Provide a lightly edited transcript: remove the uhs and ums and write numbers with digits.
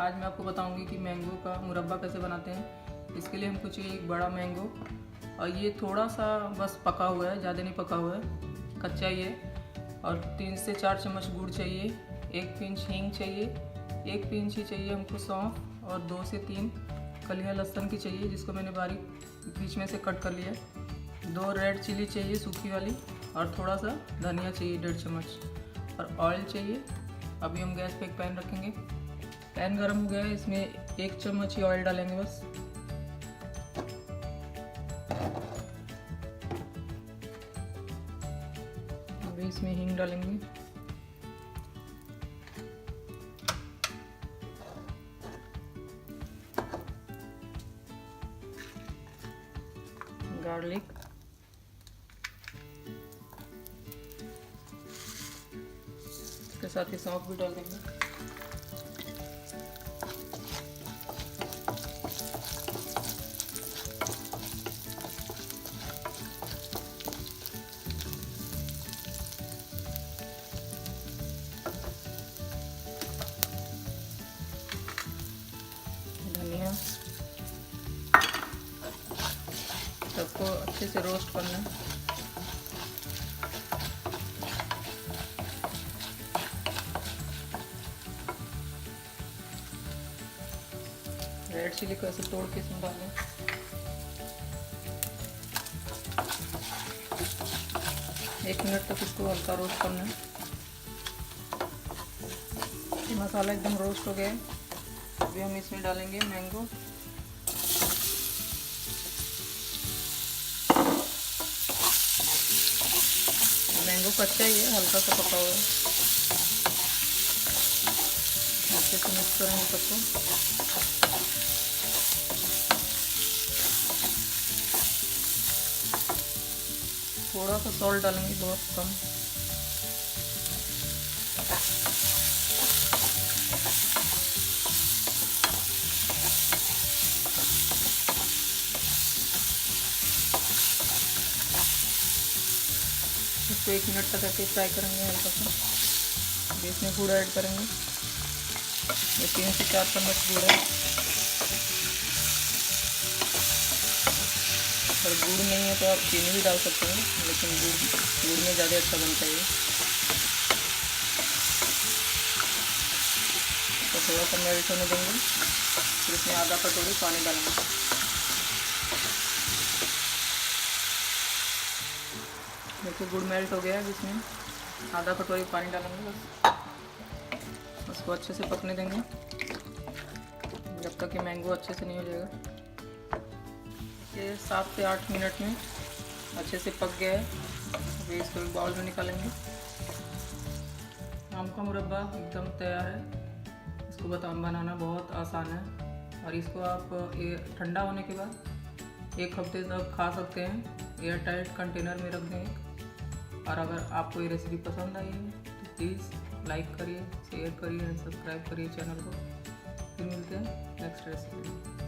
आज मैं आपको बताऊंगी कि मैंगो का मुरब्बा कैसे बनाते हैं। इसके लिए हमको चाहिए एक बड़ा मैंगो, और ये थोड़ा सा बस पका हुआ है, ज़्यादा नहीं पका हुआ है, कच्चा ही है। और 3 से 4 चम्मच गुड़ चाहिए, 1 पिंच हींग चाहिए, 1 पिंच ही चाहिए हमको सौंफ, और 2 से 3 कलियां लहसुन की चाहिए, जिसको मैंने बारीक बीच में से कट कर लिया। 2 रेड चिली चाहिए सूखी वाली, और थोड़ा सा धनिया चाहिए 1.5 चम्मच, और ऑयल चाहिए। अभी हम गैस पे एक पैन रखेंगे। पैन गर्म हो गया है, इसमें 1 चम्मच ही ऑयल डालेंगे बस। अभी इसमें हींग डालेंगे, गार्लिक, इसके साथ ही सौंफ भी डाल देंगे। धनिया, सबको अच्छे से रोस्ट करना है। रेड चिली को ऐसे तोड़ के इसमें डालें। एक मिनट तक इसको हल्का रोस्ट करना है। ये मसाला एकदम रोस्ट हो गया है। अभी हम इसमें डालेंगे मैंगो। मैंगो कच्चा ही है, हल्का सा पका हुआ है। अच्छे से मिक्स करेंगे सबको। थोड़ा सा सॉल्ट डालेंगे, बहुत कम। इसको 1 मिनट तक ऐसे फ्राई करेंगे हल्का सा। अभी इसमें गुड़ ऐड करेंगे। ये 3 से 4 चम्मच गुड़ है। अगर गुड़ नहीं है तो आप चीनी भी डाल सकते हैं, लेकिन गुड़ में ज़्यादा अच्छा बनता है। तो थोड़ा सा मेल्ट होने देंगे, फिर इसमें आधा कटोरी पानी डालेंगे। देखिए गुड़ मेल्ट हो गया है। इसमें आधा कटोरी पानी डालेंगे बस। उसको अच्छे से पकने देंगे जब तक कि मैंगो अच्छे से नहीं हो जाएगा। ये 7 से 8 मिनट में अच्छे से पक गया है। अभी इसको एक बाउल में निकालेंगे। आम का मुरब्बा एकदम तैयार है। इसको बनाना बहुत आसान है, और इसको आप ठंडा होने के बाद 1 हफ्ते तक खा सकते हैं। एयर टाइट कंटेनर में रख दें। और अगर आपको ये रेसिपी पसंद आई है तो प्लीज़ लाइक करिए, शेयर करिए एंड सब्सक्राइब करिए चैनल को। फिर मिलते हैं नेक्स्ट रेसिपी में।